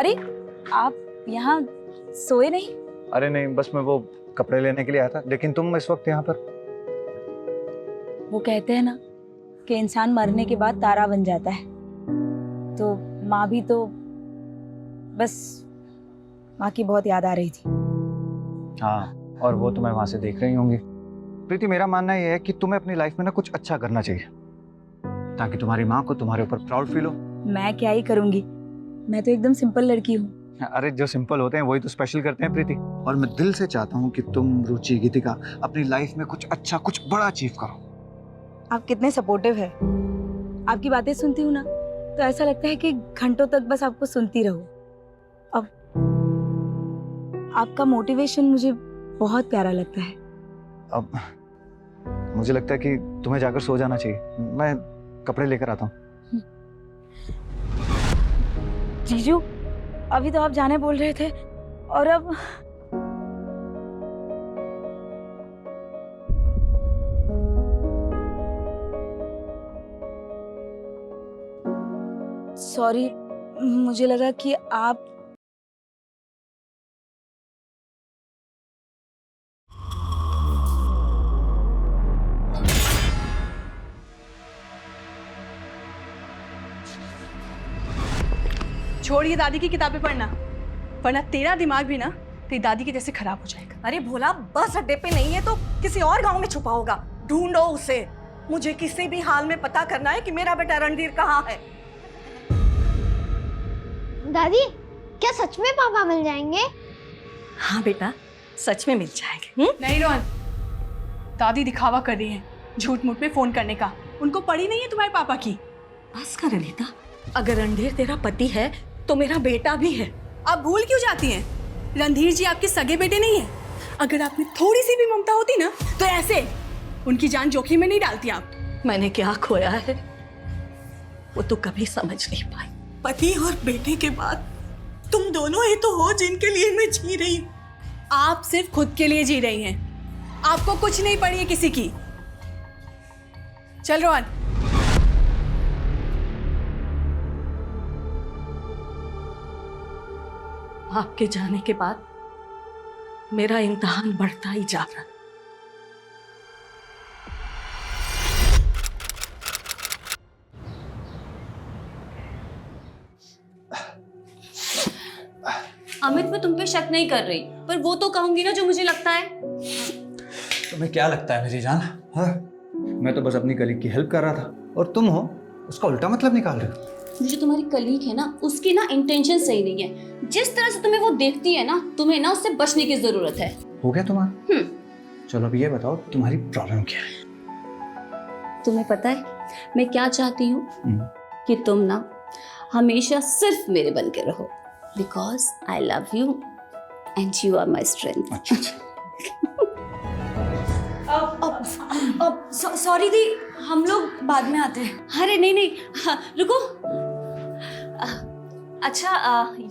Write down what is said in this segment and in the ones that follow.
अरे आप यहाँ सोए नहीं? अरे नहीं, बस मैं वो कपड़े लेने के लिए आया था, लेकिन तुम इस वक्त यहाँ पर? वो कहते हैं ना कि इंसान मरने के बाद तारा बन जाता है, तो माँ भी तो बस माँ की बहुत याद आ रही थी। हाँ, और वो तुम्हें वहां से देख रही होंगी। प्रीति, मेरा मानना ये है कि तुम्हें अपनी लाइफ में ना कुछ अच्छा करना चाहिए, ताकि तुम्हारी माँ को तुम्हारे ऊपर प्राउड फील हो। मैं क्या ही करूंगी, मैं तो एकदम सिंपल लड़की हूँ। अरे जो सिंपल होते हैं वही तो स्पेशल करते हैं प्रीति। और मैं दिल से चाहता हूँ कि तुम, रुचि, गीतिका अपनी लाइफ में कुछ अच्छा, कुछ बड़ा अचीव करो। आप कितने सपोर्टिव है। आपकी बातें सुनती हूँ ना तो ऐसा लगता है कि घंटों तक बस आपको सुनती रहूं। अब आपका मोटिवेशन मुझे बहुत प्यारा लगता है। अब मुझे लगता है कि तुम्हें जाकर सो जाना चाहिए। मैं कपड़े लेकर आता हूँ। जीजू, अभी तो आप जाने बोल रहे थे और अब सॉरी, मुझे लगा कि आप छोड़िए दादी की किताबें पढ़ना, वरना तेरा दिमाग भी ना तेरी दादी के जैसे खराब हो जाएगा। अरे भोला, बस अड्डे पे नहीं है तो किसी और गांव में छुपा होगा, ढूंढो उसे। मुझे किसी भी हाल में पता करना है कि मेरा बेटा रणधीर कहाँ है। दादी, क्या सच में पापा मिल जाएंगे? हाँ बेटा, सच में मिल जाएंगे। नहीं रोहन, दादी दिखावा कर रही है झूठ मूठ में फोन करने का। उनको पड़ी नहीं है तुम्हारे पापा की। बस कर अनीता, अगर रणधीर तेरा पति है तो मेरा बेटा भी है। आप भूल क्यों जाती हैं? रणधीर जी आपके सगे बेटे नहीं है। अगर आप में थोड़ी सी भी ममता होती ना तो ऐसे उनकी जान जोखिम में नहीं डालती आप। मैंने क्या खोया है वो तो कभी समझ नहीं पाई। पति और बेटे के बाद तुम दोनों ही तो हो जिनके लिए मैं जी रही हूँ। आप सिर्फ खुद के लिए जी रही हैं, आपको कुछ नहीं पड़ी है किसी की। चल रोहन। आपके जाने के बाद मेरा इम्तिहान बढ़ता ही जा रहा। अमित, मैं तुम पे शक नहीं कर रही, पर वो तो कहूंगी ना जो मुझे लगता है। तुम्हें क्या लगता है मेरी जान? हाँ, मैं तो बस अपनी कलीग की हेल्प कर रहा था, और तुम हो उसका उल्टा मतलब निकाल रहे हो। जो तुम्हारी कलीग है ना, उसकी ना इंटेंशन सही नहीं है। जिस तरह से तुम्हें वो देखती है ना, तुम्हें ना उससे बचने की जरूरत है। हो गया तुम्हारा? चलो अब ये बताओ तुम्हारी प्रॉब्लम क्या है? तुम्हें पता है मैं क्या चाहती हूँ? कि तुम ना हमेशा सिर्फ मेरे बन के रहो, because I love you and you are my strength. Sorry दी, हम लोग बाद में आते हैं। अरे नहीं नहीं, हाँ, रुको। अच्छा,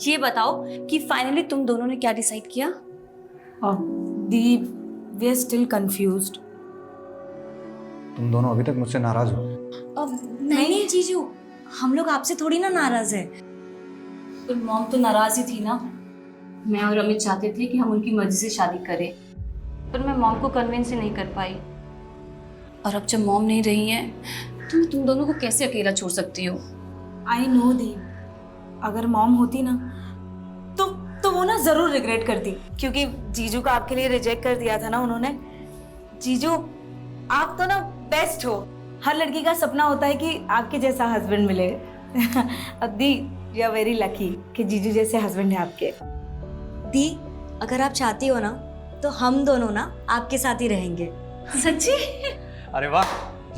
ये बताओ कि फाइनली तुम दोनों ने क्या डिसाइड किया? दी, वी आर स्टिल कंफ्यूज्ड। तुम दोनों अभी तक मुझसे नाराज हो? नहीं जीजू, हम लोग आपसे थोड़ी ना नाराज है। पर मॉम तो नाराज ही थी ना। मैं और अमित चाहते थे कि हम उनकी मर्जी से शादी करें, पर मैं मॉम को कन्विंस ही नहीं कर पाई। और अब जब मॉम नहीं रही हैं तो मैं तुम दोनों को कैसे अकेला छोड़ सकती हूँ? आई नो दी, अगर मॉम होती ना तो वो ना जरूर रिग्रेट करती, क्योंकि जीजू को आपके लिए रिजेक्ट कर दिया था ना उन्होंने। जीजू, आप तो ना बेस्ट हो। हर लड़की का सपना होता है कि आपके जैसा हस्बैंड मिले। अब दी, यू आर वेरी लकी कि जीजू जैसे हस्बैंड है आपके। दी, अगर आप चाहती हो ना तो हम दोनों ना आपके साथ ही रहेंगे। सच्ची? अरे वाह,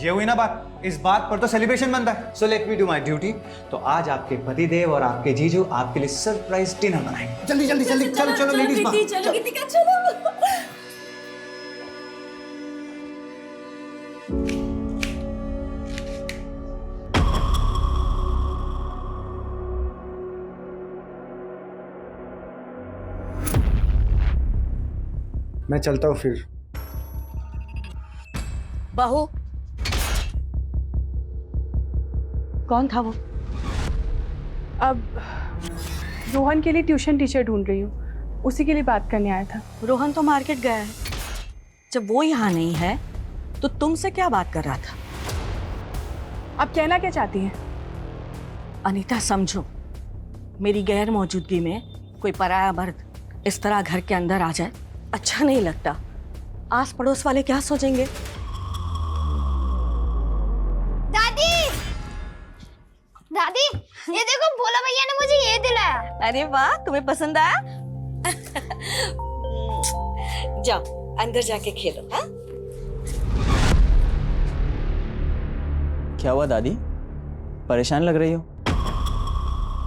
ये हुई ना बात। इस बात पर तो सेलिब्रेशन बनता है। So let me do my duty. तो आज आपके पतिदेव और आपके जीजू आपके लिए सरप्राइज डिनर बनाएंगे। जल्दी जल्दी जल्दी, चलो चलो लेडीज, चलो गीतिका, चलो। मैं चलता हूँ फिर। बहू, कौन था वो? अब रोहन के लिए ट्यूशन टीचर ढूंढ रही हूँ, उसी के लिए बात करने आया था। रोहन तो मार्केट गया है। जब वो यहाँ नहीं है तो तुमसे क्या बात कर रहा था? आप कहना क्या चाहती हैं? अनीता समझो, मेरी गैर मौजूदगी में कोई पराया मर्द इस तरह घर के अंदर आ जाए अच्छा नहीं लगता। आस पड़ोस वाले क्या सोचेंगे? दादी, दादी, ये देखो भोला भैया ने मुझे ये दिलाया। अरे वाह, तुम्हें पसंद आया? जाओ अंदर जाके खेलो। हाँ? क्या हुआ दादी, परेशान लग रही हो?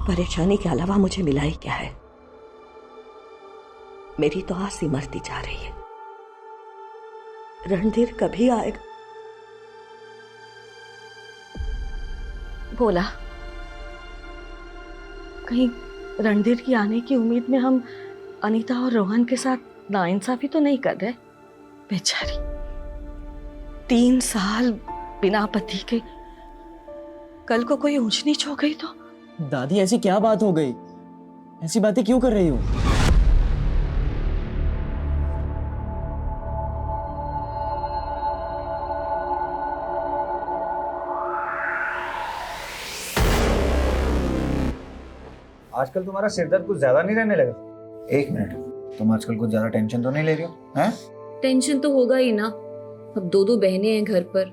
परेशानी के अलावा मुझे मिला ही क्या है? मेरी तो आस ही मरती जा रही है। रणधीर कभी आएगा? बोला कहीं रणधीर की आने की उम्मीद में हम अनीता और रोहन के साथ नाइंसाफी तो नहीं कर रहे? बेचारी 3 साल बिना पति के, कल को कोई ऊंच नीच हो गई तो? दादी ऐसी क्या बात हो गई? ऐसी बातें क्यों कर रही हो? आजकल तुम्हारा सिरदर्द कुछ ज्यादा नहीं रहने लगा? एक मिनट, तुम आजकल कुछ ज्यादा टेंशन तो नहीं ले रही हो? हैं? टेंशन तो होगा ही ना। अब 2 बहनें हैं घर पर,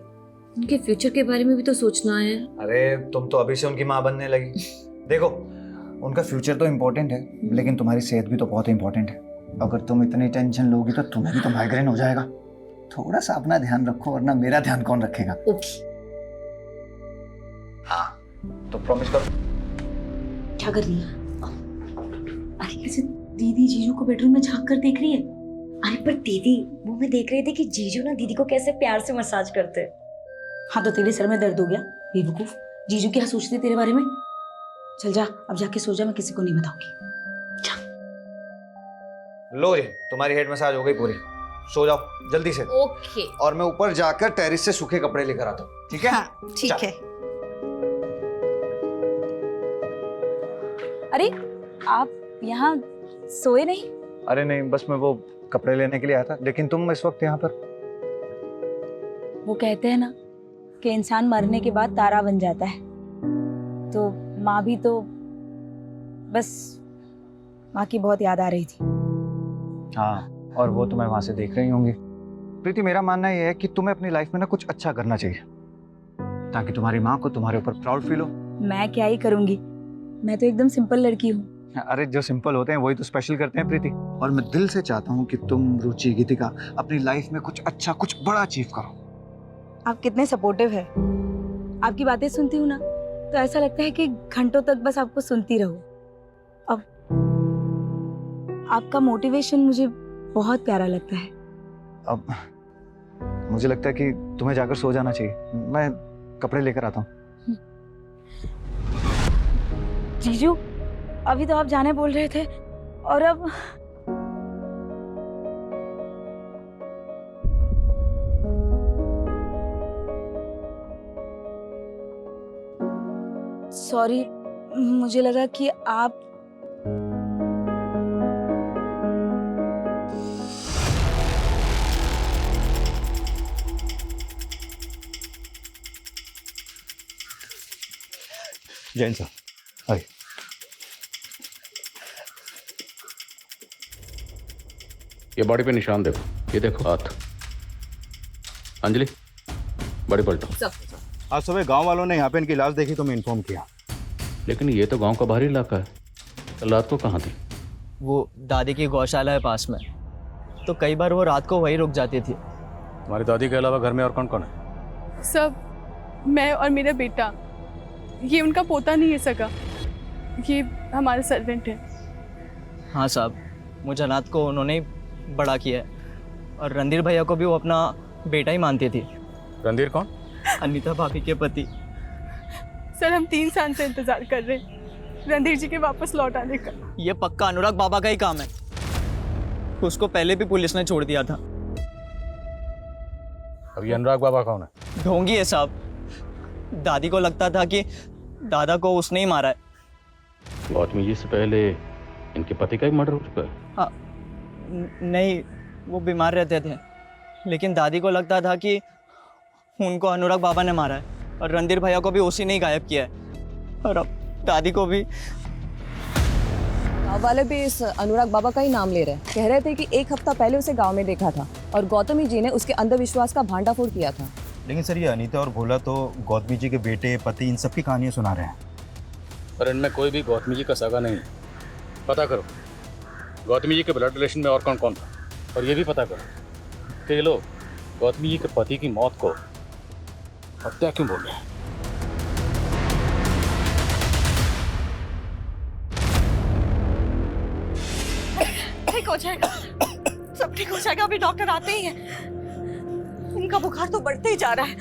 उनके फ्यूचर के बारे में भी तो सोचना है। अरे तुम तो अभी से उनकी माँ बनने लगी। देखो, उनका फ्यूचर तो इम्पोर्टेंट है, लेकिन तुम्हारी सेहत भी तो बहुत इम्पोर्टेंट है। अगर तुम इतनी टेंशन लोगी तो तुम्हें भी तो माइग्रेन हो जाएगा। थोड़ा सा अपना ध्यान रखो, वरना मेरा ध्यान कौन रखेगा? ओके। हाँ, तो प्रॉमिस करो। क्या कर रही है? अरे कैसे दीदी जीजू को बेडरूम में झांक कर देख रही है? अरे पर दीदी वो मैं देख रही थी कि जीजू ना दीदी को कैसे प्यार से मसाज करते हैं। हाँ तो तेरे सर में दर्द हो गया बेवकूफ। जीजू क्या सोचते तेरे बारे में? चल जा, अब जाके सो जा, मैं किसी को नहीं बताऊंगी। लो जी, तुम्हारी हेड मसाज हो गई पूरी। सो जाओ जल्दी से। ओके। और मैं ऊपर जाकर टेरिस से सूखे कपड़े लेकर आता हूँ, ठीक है? हाँ, ठीक है। अरे आप यहाँ सोए नहीं? अरे नहीं, बस मैं वो कपड़े लेने के लिए आया था। लेकिन तुम इस वक्त यहाँ पर? वो कहते हैं ना कि इंसान मरने के बाद तारा बन जाता है, तो माँ भी तो बस माँ की बहुत याद आ रही थी। हाँ, और वो तुम्हें वहां से देख रही होंगी। प्रीति, मेरा मानना ये है कि तुम्हें अपनी लाइफ में ना कुछ अच्छा करना चाहिए, ताकि तुम्हारी माँ को तुम्हारे ऊपर प्राउड फील हो। मैं क्या ही करूँगी, मैं तो एकदम सिंपल लड़की हूँ। अरे जो सिंपल होते हैं वही तो स्पेशल करते हैं प्रीति। और मैं दिल से चाहता हूँ कि तुम, रुचि, गीतिका अपनी लाइफ में कुछ अच्छा, कुछ बड़ा अचीव करो। आप कितने सपोर्टिव है। आपकी बातें सुनती हूँ ना तो ऐसा लगता है कि घंटों तक बस आपको सुनती रहूं। अब आपका मोटिवेशन मुझे बहुत प्यारा लगता है। अब मुझे लगता है कि तुम्हें जाकर सो जाना चाहिए। मैं कपड़े लेकर आता हूँ। जीजू, अभी तो आप जाने बोल रहे थे और अब सॉरी, मुझे लगा कि आप जैन सर, आइए। ये बॉडी पे निशान देखो, ये देखो हाथ। अंजलि, बॉडी पलटो। आज सुबह गांव वालों ने यहाँ पे इनकी लाश देखी तो मैं इन्फॉर्म किया। लेकिन ये तो गांव का बाहरी इलाका है, कल रात को कहाँ थी? वो दादी की गौशाला है पास में, तो कई बार वो रात को वहीं रुक जाती थी। तुम्हारी दादी के अलावा घर में और कौन कौन है? सब मैं और मेरा बेटा। ये उनका पोता नहीं है सगा, ये हमारे सर्वेंट है। हाँ साहब, मुझे रात को उन्होंने ही बड़ा किया है, और रणधीर भैया को भी वो अपना बेटा ही मानती थी। रणधीर कौन? अनीता भाभी के पति। सर हम 3 साल से इंतजार कर रहे हैं रणधीर जी के वापस लौट आने का। ये पक्का अनुराग बाबा का ही काम है, उसको पहले भी पुलिस ने छोड़ दिया था। अब ये अनुराग बाबा कौन है? ढोंगी है साहब। दादी को लगता था कि दादा को उसने ही मारा है। गौतमी जी से पहले इनके पति का ही मर्डर हो चुका है। हाँ, नहीं, वो बीमार रहते थे, लेकिन दादी को लगता था कि उनको अनुराग बाबा ने मारा है, और रणधीर भैया को भी उसी ने ही गायब किया है, और अब दादी को भी। गाँव वाले भी इस अनुराग बाबा का ही नाम ले रहे हैं। कह रहे थे कि 1 हफ्ता पहले उसे गांव में देखा था और गौतमी जी ने उसके अंधविश्वास का भांडाफोड़ किया था। लेकिन सर ये अनीता और भोला तो गौतमी जी के बेटे पति इन सब की कहानियाँ सुना रहे हैं। पर इनमें कोई भी गौतमी जी का सगा नहीं है। पता करो गौतमी जी के ब्लड रिलेशन में और कौन कौन था, और ये भी पता करो कि ये लोग गौतमी जी के पति की मौत को हत्या क्यों बोल रहे हैं। ठीक हो जाएगा, सब ठीक हो जाएगा, अभी डॉक्टर आते ही हैं। इनका बुखार तो बढ़ते ही जा रहा है।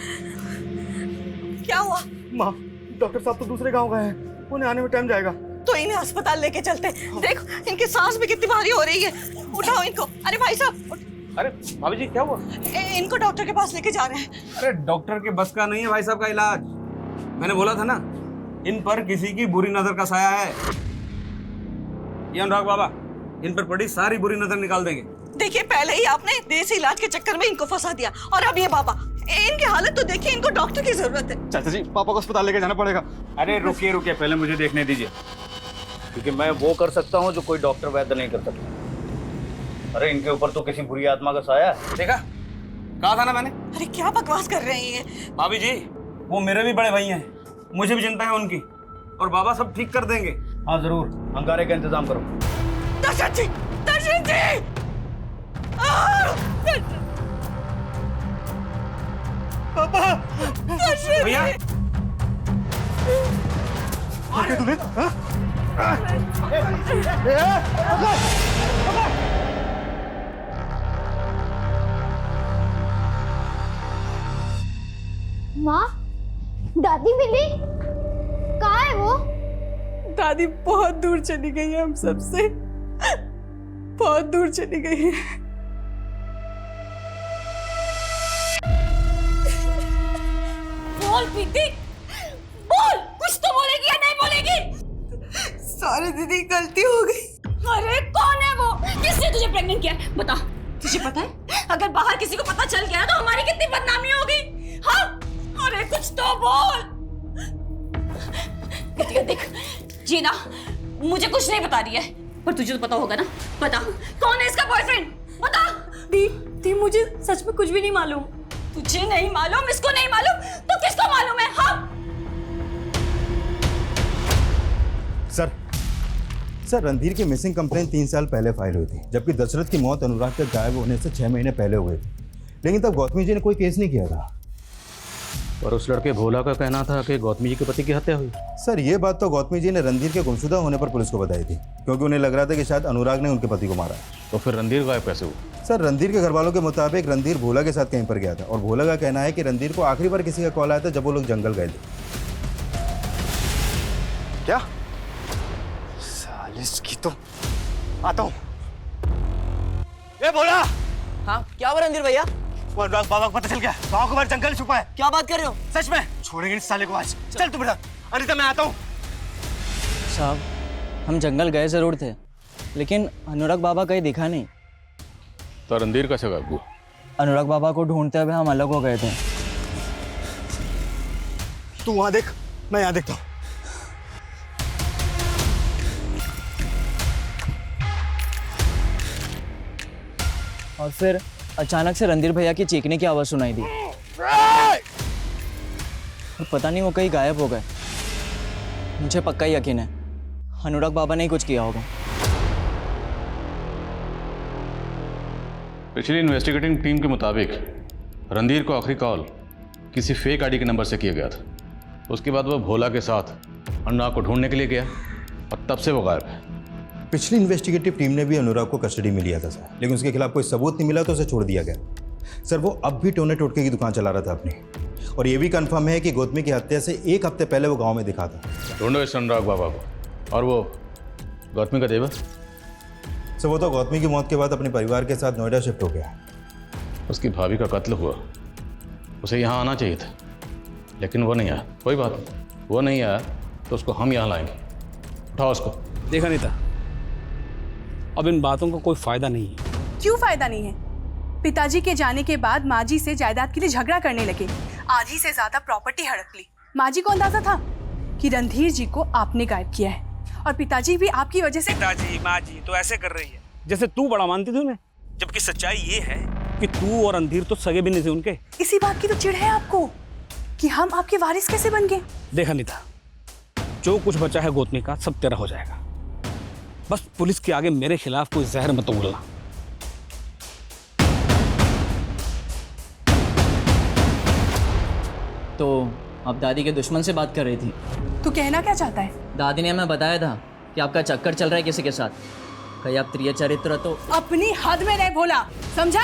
क्या हुआ? माँ, डॉक्टर साहब तो दूसरे गांव गए हैं, उन्हें आने में टाइम जाएगा। तो इन्हें अस्पताल लेके चलते। देखो इनकी सांस भी कितनी भारी हो रही है। उठाओ इनको। अरे भाई साहब, अरे भाभी जी क्या हुआ? इनको डॉक्टर के पास लेके जा रहे हैं। अरे डॉक्टर के बस का नहीं है भाई साहब का इलाज। मैंने बोला था ना, इन पर किसी की बुरी नजर का साया है। ये अनुराग बाबा इन पर पड़ी सारी बुरी नजर निकाल देंगे। देखिए, पहले ही आपने देसी इलाज के चक्कर में इनको फंसा दिया, और अब ये बाबा, इनकी हालत तो देखिए, इनको डॉक्टर की जरूरत है। चाचा जी, पापा को अस्पताल लेके जाना पड़ेगा। अरे रुकिए रुकिए, पहले मुझे देखने दीजिए, क्योंकि मैं वो कर सकता हूँ जो कोई डॉक्टर वैद्य नहीं कर सकता। अरे इनके ऊपर तो किसी बुरी आत्मा का साया है। देखा, कहा था ना मैंने। अरे क्या बकवास कर रहे हैं ये? भाभी जी, वो मेरे भी बड़े भाई हैं, मुझे भी चिंता है उनकी, और बाबा सब ठीक कर देंगे। हाँ जरूर, अंगारे का इंतजाम करो। दर्शन जी, दर्शन जी! पापा! भैया! तुम्हें? माँ, दादी मिली? कहाँ है वो? दादी बहुत दूर चली गई है, हम सबसे बहुत दूर चली गई है। बोल प्रीति, बोल, कुछ तो बोलेगी या नहीं बोलेगी? सारी दीदी गलती हो गई। अरे कौन है वो? किसने तुझे प्रेग्नेंट किया? बता। तुझे पता है अगर बाहर किसी को पता चल गया तो हमारी कितनी बदनामी होगी? हाँ, अरे कुछ तो बोल। देख जीना मुझे कुछ नहीं बता रही है, पर तुझे तो पता होगा ना। बता, कौन है इसका बॉयफ्रेंड? बता। दी मुझे सच में कुछ भी नहीं मालूम। तुझे नहीं मालूम, इसको नहीं मालूम, तो किसको मालूम है? हाँ सर, रणधीर की मिसिंग कंप्लेंट 3 साल पहले फाइल हुई थी, जबकि दशरथ की मौत अनुराग के गायब होने से 6 महीने पहले हुई थी। लेकिन तब गौतमी जी ने कोई केस नहीं किया था। और उस लड़के भोला का कहना था कि गौतमी जी के पति की हत्या हुई। सर, ये बात तो गौतमी जी ने रणधीर के गुमशुदा होने पर पुलिस को बताई थी, क्योंकि उन्हें लग रहा था कि शायद अनुराग ने उनके पति को मारा। तो फिर रणधीर गायब कैसे हुआ? सर, रणधीर के घर वालों के मुताबिक रणधीर भोला के साथ कहीं पर गया था, और भोला का कहना है कि रणधीर को आखिरी बार किसी का कॉल आया था जब वो लोग जंगल गए थे। क्या? सालिस की तो आता हूँ। ए भोला! हाँ, क्या हुआ रणधीर भैया? वो अनुराग बाबा को पता चल गया, गाँव के बाहर जंगल छुपा है। क्या बात कर रहे हो? सच में छोड़ेंगे इस साले को आज। चल तू बेटा, अनिता मैं आता हूँ। साहब, हम जंगल गए जरूर थे, लेकिन अनुराग बाबा कहीं दिखा नहीं। तो रणधीर कैसे गायब हुआ? अनुराग बाबा को ढूंढते हुए हम अलग हो गए थे। तू वहां देख, मैं यहाँ देखता हूँ। और फिर अचानक से रणधीर भैया की चीखने की आवाज़ सुनाई दी, और पता नहीं वो कहीं गायब हो गए। मुझे पक्का यकीन है अनुराग बाबा ने ही कुछ किया होगा। पिछली इन्वेस्टिगेटिंग टीम के मुताबिक रणधीर को आखिरी कॉल किसी फेक आईडी के नंबर से किया गया था। उसके बाद वह भोला के साथ अनुराग को ढूंढने के लिए गया, और तब से वो गायब है। पिछली इन्वेस्टिगेटिव टीम ने भी अनुराग को कस्टडी में लिया था सर, लेकिन उसके खिलाफ कोई सबूत नहीं मिला तो उसे छोड़ दिया गया। सर, वो अब भी टोने टोटके की दुकान चला रहा था अपनी, और ये भी कंफर्म है कि गौतमी की हत्या से 1 हफ्ते पहले वो गांव में दिखा था। ढूंढो इस अनुराग बाबा को। और वो गौतमी का देवर? सर, वो तो गौतमी की मौत के बाद अपने परिवार के साथ नोएडा शिफ्ट हो गया। उसकी भाभी का कत्ल हुआ, उसे यहाँ आना चाहिए था, लेकिन वो नहीं आया। कोई बात नहीं, वो नहीं आया तो उसको हम यहाँ लाएंगे। उठाओ उसको। देखा नहीं था, अब इन बातों का कोई फायदा नहीं है। क्यों फायदा नहीं है? पिताजी के जाने के बाद माँ जी से जायदाद के लिए झगड़ा करने लगे, आधी से ज्यादा प्रॉपर्टी हड़प ली। माँ जी को अंदाजा था कि रणधीर जी को आपने गायब किया है, और पिताजी भी आपकी वजह से। पिताजी माँ जी तो ऐसे कर रही है जैसे तू बड़ा मानती थी उन्हें, जबकि सच्चाई ये है कि तू और रणधीर तो सगे भी नहीं थे उनके। इसी बात की तो चिढ़ है आपको कि हम आपके वारिस कैसे बन गए। देखा नहीं था, जो कुछ बचा है गौतमी का सब तेरा हो जाएगा। बस पुलिस के आगे मेरे खिलाफ कोई जहर मत उगलना। तो आप दादी के दुश्मन से बात कर रही थी? तू कहना क्या चाहता है? दादी ने हमें बताया था कि आपका चक्कर चल रहा है किसी के साथ, कहीं आप प्रिय चरित्र तो। अपनी हद में रह भोला, समझा?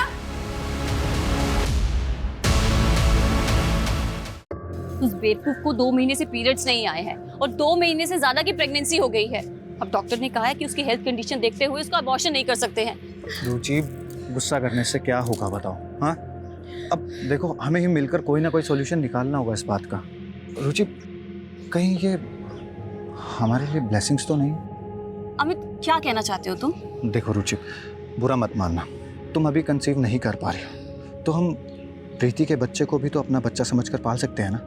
उस बेवकूफ को 2 महीने से पीरियड्स नहीं आए हैं और 2 महीने से ज्यादा की प्रेगनेंसी हो गई है। अब डॉक्टर ने कहा है कि उसकी हेल्थ कंडीशन देखते हुए उसका अबॉर्शन नहीं कर सकते हैं। रुचि, गुस्सा करने से क्या होगा बताओ? हाँ, अब देखो हमें ही मिलकर कोई ना कोई सॉल्यूशन निकालना होगा इस बात का। रुचि, कहीं ये हमारे लिए ब्लेसिंग्स तो नहीं? अमित, क्या कहना चाहते हो तुम? देखो रुचि, बुरा मत मानना, तुम अभी कंसीव नहीं कर पा रही हो, तो हम प्रीति के बच्चे को भी तो अपना बच्चा समझकर पाल सकते हैं ना।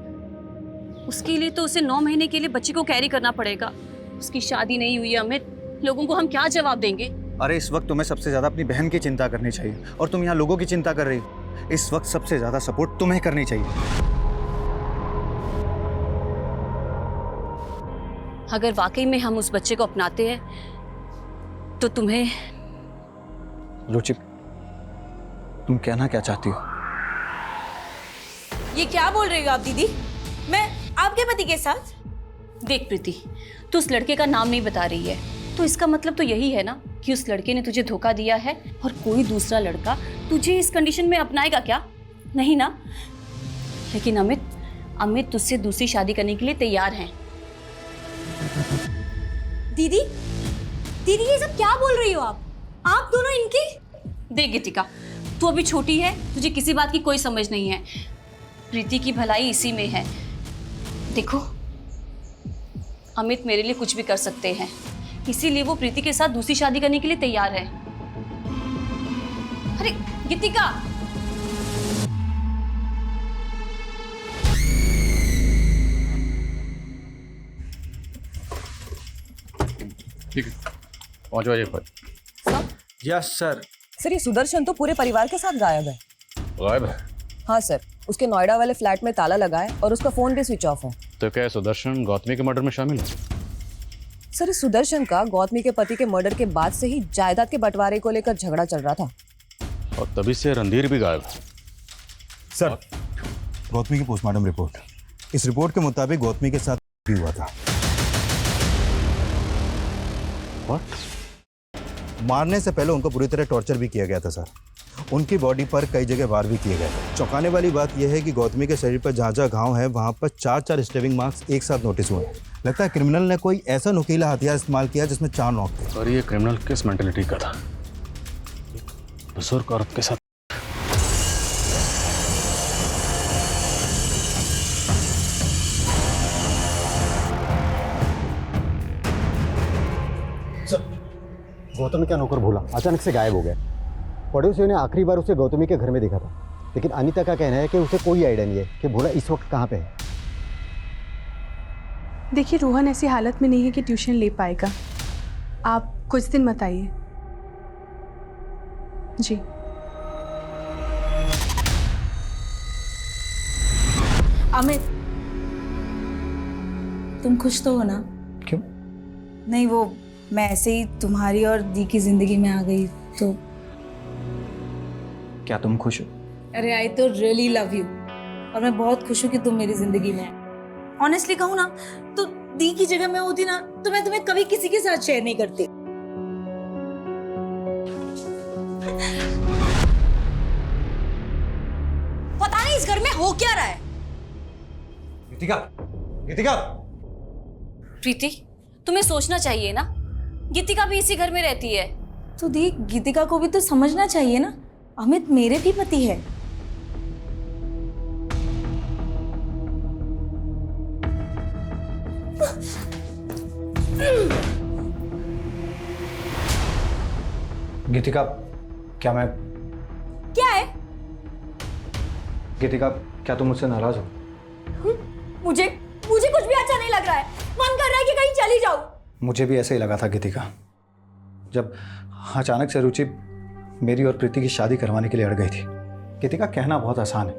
उसके लिए तो उसे 9 महीने के लिए बच्चे को कैरी करना पड़ेगा। उसकी शादी नहीं हुई है अमित, लोगों को हम क्या जवाब देंगे? अरे इस वक्त तुम्हें सबसे ज्यादा अपनी बहन की चिंता करनी चाहिए, और तुम यहाँ लोगों की चिंता कर रही हो। इस वक्त सबसे ज्यादा सपोर्ट तुम्हें करनी चाहिए। अगर वाकई में हम उस बच्चे को अपनाते हैं तो तुम्हें। रुचि, तुम कहना क्या चाहती हो? ये क्या बोल रही हो आप दीदी? मैं आपके पति के साथ? देख प्रीति, तू उस लड़के का नाम नहीं बता रही है, तो इसका मतलब तो यही है ना कि उस लड़के ने तुझे धोखा दिया है, और कोई दूसरा लड़का तुझे इस कंडीशन में अपनाएगा क्या? नहीं ना? लेकिन अमित तुझसे दूसरी शादी करने के लिए तैयार हैं। दीदी दीदी ये सब क्या बोल रही हो आप दोनों इनकी? देख गीतिका, तू अभी छोटी है, तुझे किसी बात की कोई समझ नहीं है। प्रीति की भलाई इसी में है। देखो, अमित मेरे लिए कुछ भी कर सकते हैं, इसीलिए वो प्रीति के साथ दूसरी शादी करने के लिए तैयार है। अरे गीतिका, ठीक है, पहुंच जाइए पर। Yes sir. सर, ये सुदर्शन तो पूरे परिवार के साथ गायब है। गायब है? हाँ सर, उसके नोएडा वाले फ्लैट में ताला लगा है और उसका फोन भी स्विच ऑफ है। तो क्या सुदर्शन गौतमी के मर्डर में शामिल है? सर, इस सुदर्शन का गौतमी के पति के मर्डर के बाद से ही जायदाद के बंटवारे को लेकर झगड़ा चल रहा था, और तभी से रणधीर भी गायब है। सर, गौतमी की पोस्टमार्टम रिपोर्ट, इस रिपोर्ट के मुताबिक गौतमी के साथ भी हुआ था। मारने से पहले उनको पूरी तरह टॉर्चर भी किया गया था सर। उनकी बॉडी पर कई जगह वार भी किए गए थे। चौंकाने वाली बात यह है कि गौतमी के शरीर पर जहाँ जहाँ घाव है वहाँ पर 4 स्टेबिंग मार्क्स एक साथ नोटिस हुए। लगता है क्रिमिनल ने कोई ऐसा नुकीला हथियार इस्तेमाल किया जिसमें 4 नोक थे। और ये क्रिमिनल किस मेंटेलिटी का था? बुजुर्ग औरत के साथ। गौतम क्या नौकर भूला अचानक से गायब हो गया। पड़ोसियों ने आखिरी बार उसे गौतमी के घर में देखा था, लेकिन अनीता का कहना है कि उसे कोई आइडिया नहीं है कि भोला इस वक्त कहाँ पे है। देखिए, रोहन ऐसी हालत में नहीं है कि ट्यूशन ले पाएगा। आप कुछ दिन मत आइए। जी। अमित, तुम खुश तो हो ना? क्यों? नहीं, वो मैं ऐसे ही तुम्हारी और दी की जिंदगी में आ गई तो। क्या तुम खुश हो? अरे आई तो रियली लव यू, और मैं बहुत खुश हूँ कि तुम मेरी जिंदगी में है। ऑनेस्टली कहूँ ना तो दी की जगह मैं होती ना तो मैं तुम्हें कभी किसी के साथ शेयर नहीं करती। पता नहीं इस घर में हो क्या रहा है। गीतिका, गीतिका। प्रीति, तुम्हें सोचना चाहिए ना, गीतिका भी इसी घर में रहती है। तो दी, गीतिका को भी तो समझना चाहिए ना, अमित मेरे भी पति है। गीतिका, क्या मैं क्या है? गीतिका, क्या तुम मुझसे नाराज हो? मुझे मुझे कुछ भी अच्छा नहीं लग रहा है। मन कर रहा है कि कहीं चली जाऊं। मुझे भी ऐसे ही लगा था गीतिका, जब अचानक से रुचि मेरी और प्रीति की शादी करवाने के लिए अड़ गई थी। गीतिका, कहना बहुत आसान है,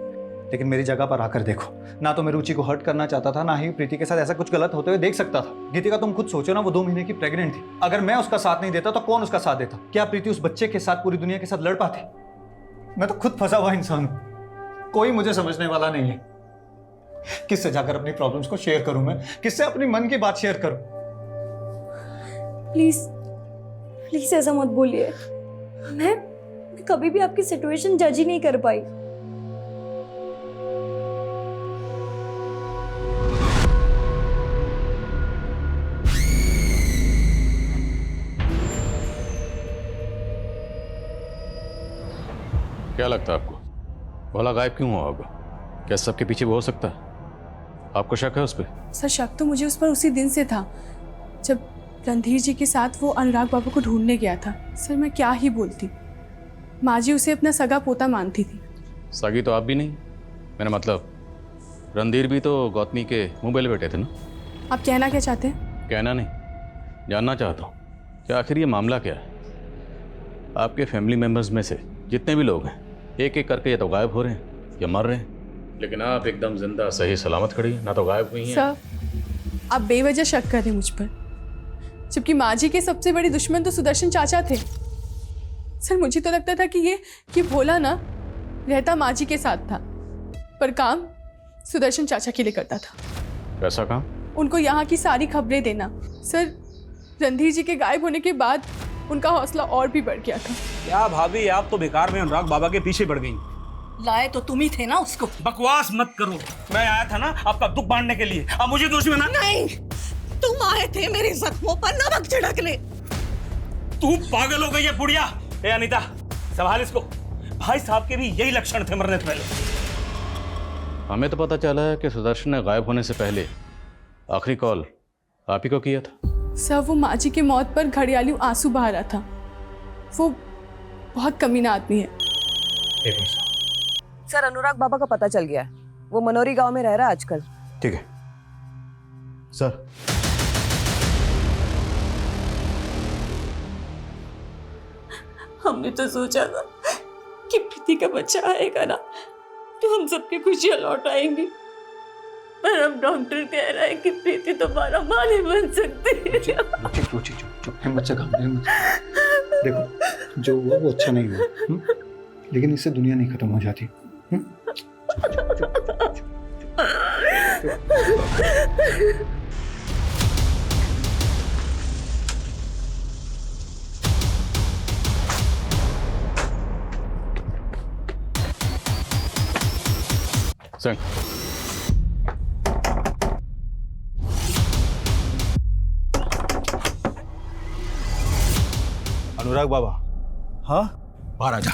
लेकिन मेरी जगह पर आकर देखो, ना तो मैं रुचि को हर्ट करना चाहता था, ना ही प्रीति के साथ ऐसा कुछ गलत होते हुए देख सकता था। गीतिका, तुम खुद सोचो ना, वो 2 महीने की प्रेग्नेंट थी। अगर मैं उसका साथ नहीं देता तो कौन उसका साथ देता? क्या प्रीति उस बच्चे के साथ पूरी दुनिया के साथ लड़ पाती? मैं तो खुद फंसा हुआ इंसान हूं, कोई मुझे समझने वाला नहीं है। किससे जाकर अपनी प्रॉब्लम्स को शेयर करूं मैं? किससे अपनी मन की बात शेयर करूं? प्लीज प्लीज ऐसा मत बोलिए। मैं कभी भी आपकी सिचुएशन जज ही नहीं कर पाई। क्या लगता है आपको भोला गायब क्यों हुआ होगा? क्या सबके पीछे वो हो सकता है? आपको शक है उस पर? सर शक तो मुझे उस पर उसी दिन से था जब रणधीर जी के साथ वो अनुराग बाबू को ढूंढने गया था। सर मैं क्या ही बोलती, माँ जी उसे अपना सगा पोता मानती थी। सगी तो आप भी नहीं, मेरा मतलब रणधीर भी तो गौतमी के मुंह बेले बैठे थे ना। आप कहना क्या चाहते हैं? कहना नहीं, जानना चाहता हूँ कि आखिर ये मामला क्या है। आपके फैमिली मेंबर्स में से जितने भी लोग हैं, एक एक करके या तो गायब हो रहे हैं या मर रहे हैं, लेकिन आप एकदम जिंदा सही सलामत खड़ी हैं, ना तो गायब हुई हैं। सर आप बेवजह शक कर रहे हैं मुझ पर, जबकि माँ जी के सबसे बड़े दुश्मन तो सुदर्शन चाचा थे। सर मुझे तो लगता था कि भोला ना रहता माँ जी के साथ था, पर काम सुदर्शन चाचा के लिए करता था। कैसा काम? उनको यहाँ की सारी खबरें देना। सर रणधीर जी के गायब होने के बाद उनका हौसला और भी बढ़ गया था। क्या भाभी, आप तो बेकार में अनुराग बाबा के पीछे पड़ गई। लाए तो तुम ही थे ना उसको। बकवास मत करो, मैं आया था ना आपका दुख बांटने के लिए। अब मुझे दोषी बना? नहीं, तुम आए थे मेरे जख्मों पर नमक छिड़कने। तू पागल हो गई है बुढ़िया। ए अनीता, संभाल इसको। भाई साहब के भी यही लक्षण थे मरने से पहले। हमें तो पता चला है कि सुदर्शन ने गायब होने से पहले आखिरी कॉल आप ही को किया था। सर वो माँ जी की मौत पर घड़ियाली आंसू बहा रहा था। वो बहुत कमीना आदमी है। सर अनुराग बाबा का पता चल गया है, वो मनोरी गांव में रह रहा है आजकल। ठीक है सर। हमने तो सोचा था कि प्रीति का बच्चा आएगा ना तो हम सबकी खुशियां लौट आएंगी, पर अब डॉक्टर कह रहा है कि प्रीति दोबारा मां नहीं बन सकती। चुप हिम्मत से काम ले। देखो जो हुआ वो अच्छा नहीं हुआ, लेकिन इससे दुनिया नहीं खत्म हो जाती। संग अनुराग बाबा। हाँ बाहर आ जा।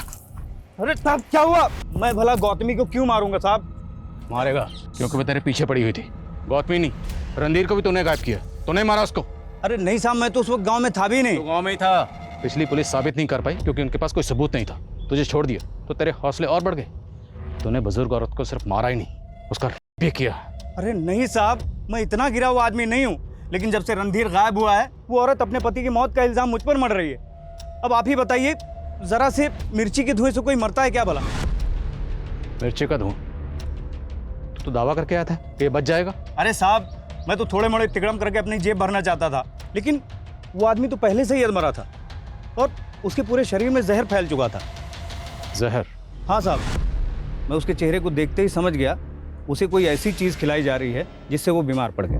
अरे साहब क्या हुआ? मैं भला गौतमी को क्यों मारूंगा साहब? मारेगा क्योंकि वो तेरे पीछे पड़ी हुई थी। गौतमी नहीं, रणधीर को भी तूने गायब किया। तूने मारा उसको? अरे नहीं साहब, मैं तो उस वक्त गांव में था भी नहीं। तो गांव में ही था। पिछली पुलिस साबित नहीं कर पाई क्योंकि उनके पास कोई सबूत नहीं था। तुझे छोड़ दिया तो तेरे हौसले और बढ़ गए। तूने बुजुर्ग औरत को सिर्फ मारा ही नहीं, उसका रेप भी किया। अरे नहीं साहब, मैं इतना गिरा हुआ आदमी नहीं हूँ, लेकिन जब से रणधीर गायब हुआ है वो औरत अपने पति की मौत का इल्जाम मुझ पर मर रही है। अब आप ही बताइए, जरा से मिर्ची के धुएं से कोई मरता है क्या भला? मिर्ची का धुआं? तो दावा करके आया था कि ये बच जाएगा। अरे साहब, मैं तो थोड़े मोड़े तिकड़म करके अपनी जेब भरना चाहता था, लेकिन वो आदमी तो पहले से ही अधमरा था और उसके पूरे शरीर में जहर फैल चुका था। जहर? हाँ साहब, मैं उसके चेहरे को देखते ही समझ गया उसे कोई ऐसी चीज खिलाई जा रही है जिससे वो बीमार पड़ गया।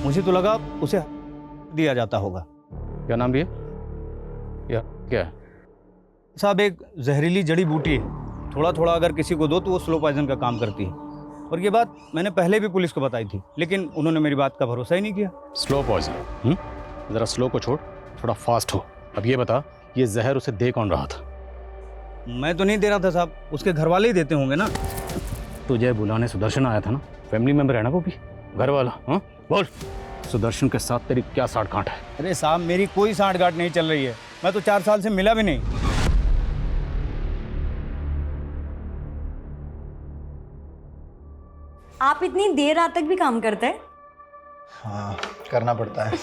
मुझे तो लगा उसे दिया जाता होगा। क्या नाम दिया? या क्या है? साहब एक जहरीली जड़ी बूटी है, थोड़ा थोड़ा अगर किसी को दो तो वो स्लो पॉइजन का काम करती है। और ये बात मैंने पहले भी पुलिस को बताई थी, लेकिन उन्होंने मेरी बात का भरोसा ही नहीं किया। Slow poison? जरा स्लो को छोड़, थोड़ा फास्ट हो। अब ये बता, ये जहर उसे दे कौन रहा था? मैं तो नहीं दे रहा था साहब, उसके घर वाले ही देते होंगे ना। तुझे बुलाने सुदर्शन आया था ना, फैमिली मेंबर है ना वो भी, घर वाला। हाँ बोल। सुदर्शन के साथ तेरी क्या साठगांठ है? अरे साहब, मेरी कोई साठगांठ नहीं चल रही है। मैं तो 4 साल से मिला भी नहीं। आप इतनी देर रात तक भी काम करते हैं? हाँ, करना पड़ता है।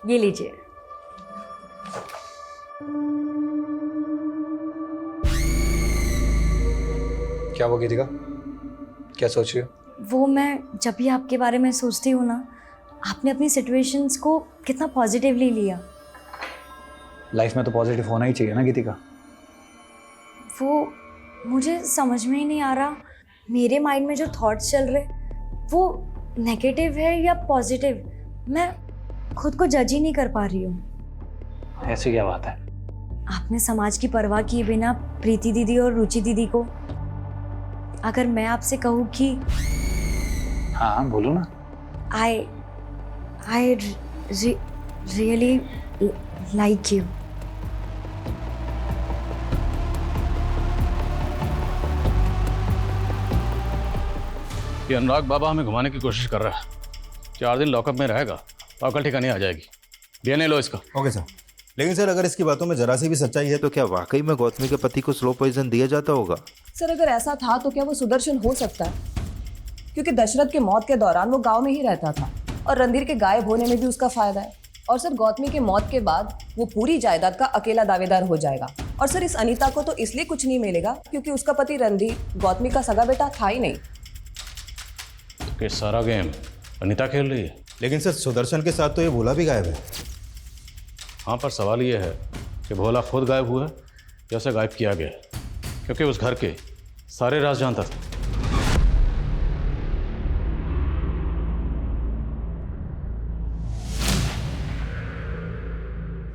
ये लीजिए। क्या वो गीतिका, क्या सोच रही हो? वो मैं जब भी आपके बारे में सोचती हूँ ना, आपने अपनी सिचुएशंस को कितना पॉजिटिवली लिया। लाइफ में तो पॉजिटिव होना ही चाहिए ना गीतिका। वो मुझे समझ में ही नहीं आ रहा, मेरे माइंड में जो थॉट्स चल रहे वो नेगेटिव है या पॉजिटिव, मैं खुद को जज ही नहीं कर पा रही हूँ। ऐसी क्या बात है? आपने समाज की परवाह किए बिना प्रीति दीदी और रुचि दीदी को, अगर मैं आपसे कहूँ कि हाँ बोलो ना। I really like you. ये अनुराग बाबा हमें घुमाने की कोशिश कर रहा है। 4 दिन लॉकअप में रहेगा तो अकल ठिकाने आ जाएगी। डीएनए लो इसका। Okay sir. लेकिन सर, अगर इसकी बातों में जरा सी भी सच्चाई है तो क्या वाकई में गौतमी के पति को स्लो पॉइजन दिया जाता होगा? सर अगर ऐसा था तो क्या वो सुदर्शन हो सकता है? क्योंकि दशरथ के मौत के दौरान वो गांव में ही रहता था और रणधीर के गायब होने में भी उसका फायदा है। और सर गौतमी के मौत के बाद वो पूरी जायदाद का अकेला दावेदार हो जाएगा। और सर इस अनीता को तो इसलिए कुछ नहीं मिलेगा क्योंकि उसका पति रणधीर गौतमी का सगा बेटा था ही नहीं। कि सारा गेम अनीता खेल रही है। लेकिन सर सुदर्शन के साथ तो ये भोला भी गायब है। हाँ, पर सवाल ये है कि भोला खुद गायब हुआ है या उसे गायब किया गया है, क्योंकि उस घर के सारे राज जानता था।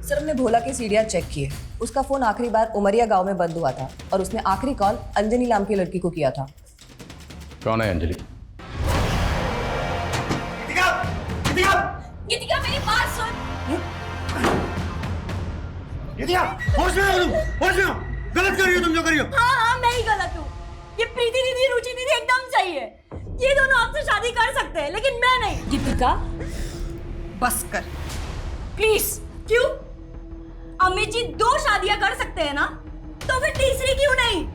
सर हमने भोला की सीढ़ियां चेक किए। उसका फोन आखिरी बार उमरिया गांव में बंद हुआ था और उसने आखिरी कॉल अंजनी नाम की लड़की को किया था। कौन है अंजलि? गीतिका मेरी बात सुन। होश में हो, गलत कर रही हो तुम जो कर रही हो। हाँ मैं ही गलत हूँ। ये प्रीति दीदी रुचि दीदी एकदम सही है। ये दोनों आपसे शादी कर सकते हैं लेकिन मैं नहीं। गीतिका बस कर प्लीज। क्यों? अमित जी 2 शादियां कर सकते हैं ना, तो फिर तीसरी क्यों नहीं?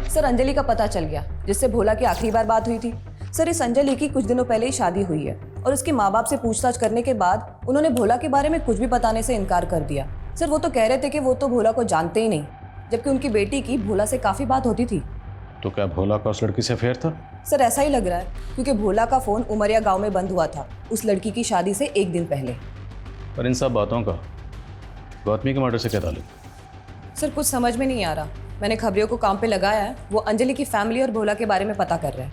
सर अंजलि का पता चल गया, जिससे भोला की आखिरी बार बात हुई थी। सर इस अंजलि की कुछ दिनों पहले ही शादी हुई है और उसके माँ बाप से पूछताछ करने के बाद उन्होंने भोला के बारे में कुछ भी बताने से इनकार कर दिया। सर वो तो कह रहे थे कि वो तो भोला को जानते ही नहीं, जबकि उनकी बेटी की भोला से काफी बात होती थी। तो क्या भोला का उस लड़की से अफेयर था? सर ऐसा ही लग रहा है, क्योंकि भोला का फोन उमरिया गांव में बंद हुआ था उस लड़की की शादी से 1 दिन पहले। पर इन सब बातों का गौतमी के मर्डर से क्या ताल्लुक? सर कुछ समझ में नहीं आ रहा। मैंने खबरियों को काम पे लगाया है, वो अंजलि की फैमिली और भोला के बारे में पता कर रहे हैं।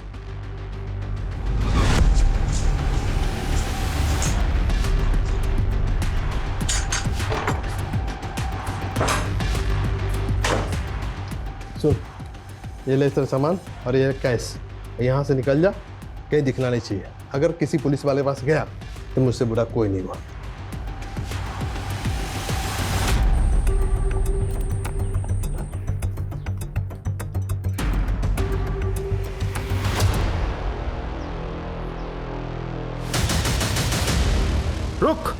सुन, ये ले तेरा सामान और ये कैश, यहाँ से निकल जा, कहीं दिखना नहीं चाहिए। अगर किसी पुलिस वाले पास गया तो मुझसे बुरा कोई नहीं हुआ। रुक।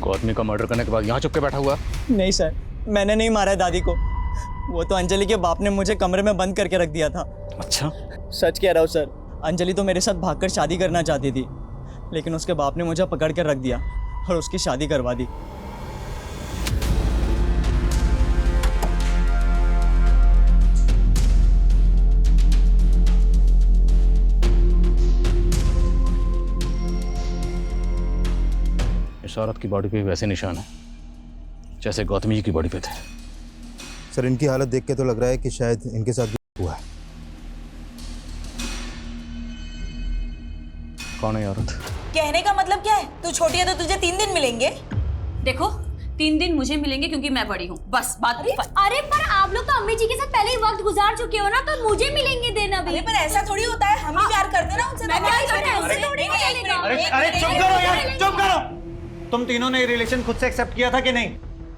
गौतमी का मर्डर करने के बाद यहाँ चुप के बैठा हुआ? नहीं सर, मैंने नहीं मारा है दादी को। वो तो अंजलि के बाप ने मुझे कमरे में बंद करके रख दिया था। अच्छा? सच कह रहा हूँ सर। अंजलि तो मेरे साथ भागकर शादी करना चाहती थी, लेकिन उसके बाप ने मुझे पकड़ कर रख दिया और उसकी शादी करवा दी। इस औरत की बॉडी पे वैसे निशान है जैसे गौतमी जी की बॉडी पे थे। सर इनकी हालत देख के तो लग रहा है कि शायद इनके साथ भी हुआ है। कौन है औरत? कहने का मतलब क्या है? तू छोटी है तो तुझे 3 दिन मिलेंगे। देखो 3 दिन मुझे मिलेंगे क्योंकि मैं बड़ी हूँ, बस बात। अरे पर आप लोग तो अम्मी जी के साथ पहले ही वक्त गुजार चुके हो ना, तो मुझे मिलेंगे दिन अभी। अरे पर ऐसा थोड़ी होता है, हम ही प्यार करते ना उनसे। अरे चुप करो यार, चुप करो। तुम तीनों ने रिलेशन खुद से एक्सेप्ट किया था कि नहीं?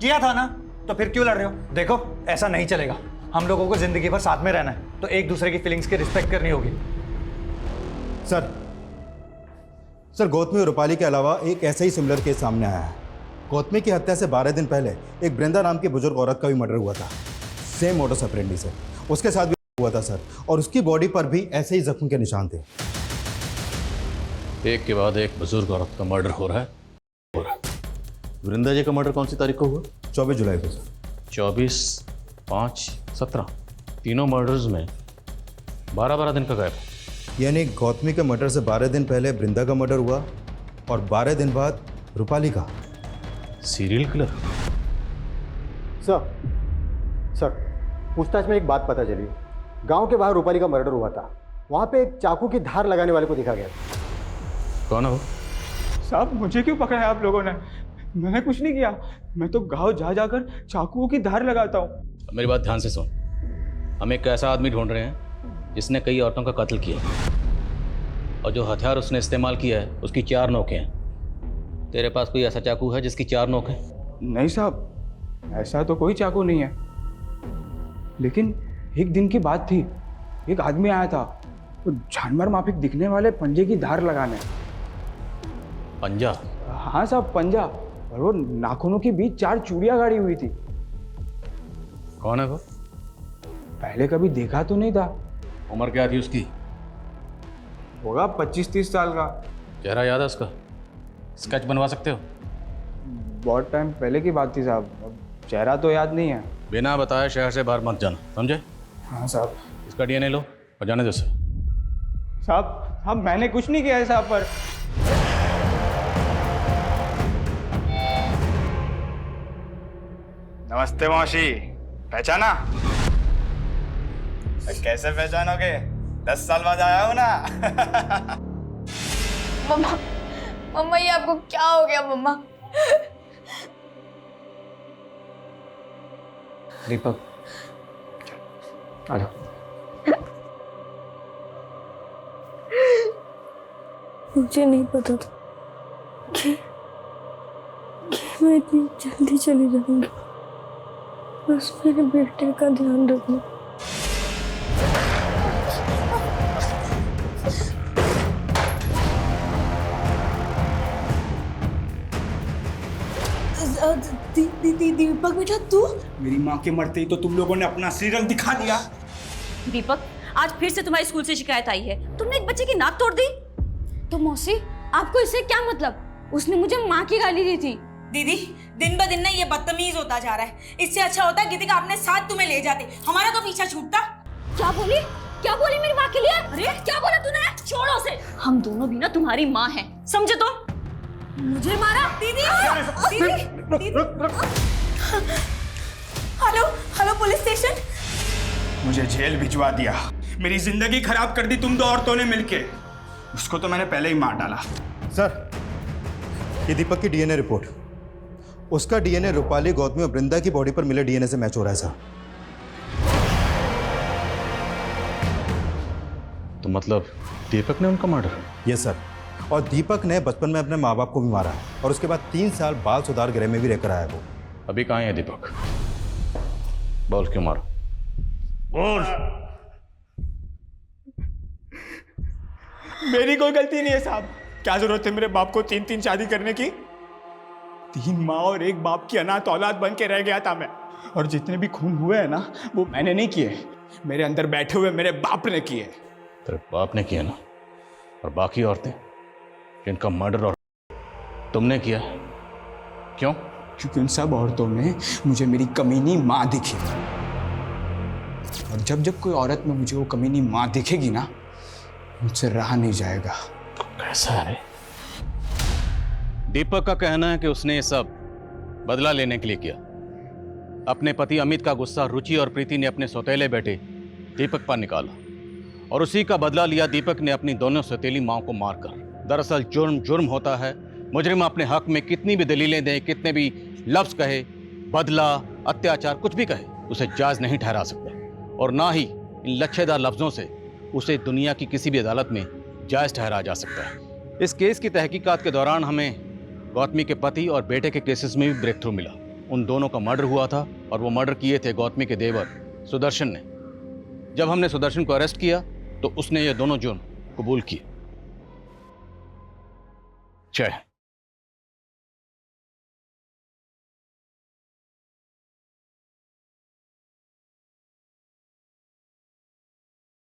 किया था ना, तो फिर क्यों लड़ रहे हो? देखो ऐसा नहीं चलेगा, हम लोगों को जिंदगी भर साथ में रहना है, तो एक दूसरे की फीलिंग्स की रिस्पेक्ट करनी होगी। सर गौतमी और रूपाली के अलावा एक ऐसा ही सिमिलर केस सामने आया है। गौतमी की हत्या से 12 दिन पहले एक वृंदा नाम की बुजुर्ग औरत का भी मर्डर हुआ था, सेम मोडस ऑपरेंडी से। उसके साथ भी हुआ था सर, और उसकी बॉडी पर भी ऐसे ही जख्म के निशान थे। एक के बाद एक बुजुर्ग औरत का मर्डर हो रहा है। वृंदा जी का मर्डर कौन सी तारीख को हुआ? 24 जुलाई को सर। 24, 5, 17 तीनों मर्डर्स में 12-12 दिन का गैप। यानी गौतमी के मर्डर से 12 दिन पहले वृंदा का मर्डर हुआ और 12 दिन बाद रूपाली का। Serial killer. सर पूछताछ में एक बात पता चली। गांव के बाहर रूपाली का मर्डर हुआ था, वहां पे एक चाकू की धार लगाने वाले को देखा गया। कौन है वो? साहब मुझे क्यों पकड़ा है आप लोगों ने? मैंने कुछ नहीं किया, मैं तो गांव जा जाकर चाकुओं की धार लगाता हूँ। मेरी बात ध्यान से सुन। हम एक ऐसा आदमी ढूंढ रहे हैं जिसने कई औरतों का कत्ल किया, और जो हथियार उसने इस्तेमाल किया है उसकी 4 नोकें हैं। तेरे पास कोई ऐसा चाकू है जिसकी 4 नोक है? नहीं साहब, ऐसा तो कोई चाकू नहीं है, लेकिन एक दिन की बात थी, एक आदमी आया था वो जानवर माफिक दिखने वाले पंजे की धार लगाने। पंजा? हाँ साहब, पंजा, और वो नाखूनों के बीच 4 चूड़ियां गाड़ी हुई थी। कौन है वो? पहले कभी देखा तो नहीं था। उम्र क्या थी उसकी? होगा 25-30 साल का। चेहरा याद है उसका? स्केच बनवा सकते हो? बहुत टाइम पहले की बात थी साहब, अब चेहरा तो याद नहीं है। बिना बताए शहर से बाहर मत जाना, समझे? हाँ साहब। इसका DNA लो और जाने दो उसे। साहब मैंने कुछ नहीं किया है साहब पर। नमस्ते मौसी, पहचाना? कैसे पहचानोगे? 10 साल बाद आया हूं ना। मम्मा, मम्मा ये आपको क्या हो गया मम्मा? दीपक आ जाओ। मुझे नहीं पता था कि मैं इतनी जल्दी चली जाऊंगी। बस मेरे बेटे का ध्यान रखना। दीपक बेटा तू? मेरी माँ के मरते ही तो तुम लोगों ने अपना सीरियल दिखा दिया। दीपक, आज फिर से तुम्हारी स्कूल से शिकायत आई है, तुमने एक बच्चे की नाक तोड़ दी। तो मौसी, आपको इससे क्या मतलब? उसने मुझे माँ की गाली दी थी। दीदी, दिन ब दिन ना ये बदतमीज होता जा रहा है। इससे अच्छा होता गीतिका अपने साथ तुम्हें ले जाते, हमारा तो पीछा छूटता। क्या बोली मेरी माँ के लिए? अरे क्या बोला तूने? छोड़ो उसे, हम दोनों भी ना तुम्हारी माँ हैं, समझे? तो मुझे मारा? दीदी, हेलो पुलिस स्टेशन। मुझे जेल भिजवा दिया, मेरी जिंदगी खराब कर दी तुम 2 औरतों ने मिलके। उसको तो मैंने पहले ही मार डाला। सर ये दीपक की DNA रिपोर्ट, उसका DNA रूपाली, गौतमी और वृंदा की बॉडी पर मिले DNA से मैच हो रहा है सर। तो मतलब दीपक ने उनका मर्डर? यस सर, और दीपक ने बचपन में अपने माँ बाप को भी मारा है, और उसके बाद 3 साल बाल सुधार गृह में भी रहकर आया वो। अभी कहाँ है दीपक? बोल क्यों मारा? बोल। मेरी कोई गलती नहीं है साहब। क्या जरूरत है मेरे बाप को 3-3 शादी करने की? 3 माँ और 1 बाप की अनाथ औलाद बन के रह गया था मैं। और जितने भी खून हुए हैं ना, वो मैंने नहीं किए, मेरे अंदर बैठे हुए मेरे बाप ने किए। तेरे बाप ने किया ना? और बाकी औरतें जिनका मर्डर और तुमने किया, क्यों? क्योंकि उन सब औरतों में मुझे मेरी कमीनी माँ दिखी, और जब जब कोई औरत में मुझे वो कमीनी माँ दिखेगी ना, मुझसे रहा नहीं जाएगा। कैसा है? दीपक का कहना है कि उसने ये सब बदला लेने के लिए किया। अपने पति अमित का गुस्सा रुचि और प्रीति ने अपने सौतेले बेटे दीपक पर निकाला, और उसी का बदला लिया दीपक ने अपनी दोनों सौतेली माँ को मारकर। दरअसल जुर्म जुर्म होता है, मुजरिम अपने हक में कितनी भी दलीलें दे, कितने भी लफ्ज कहे, बदला, अत्याचार, कुछ भी कहे, उसे जायज नहीं ठहरा सकता और ना ही इन लच्छेदार लफ्जों से उसे दुनिया की किसी भी अदालत में जायज ठहराया जा सकता है। इस केस की तहकीकात के दौरान हमें गौतमी के पति और बेटे के केसेस में भी ब्रेक थ्रू मिला। उन दोनों का मर्डर हुआ था और वो मर्डर किए थे गौतमी के देवर सुदर्शन ने। जब हमने सुदर्शन को अरेस्ट किया तो उसने ये दोनों जुर्म कबूल किए। जय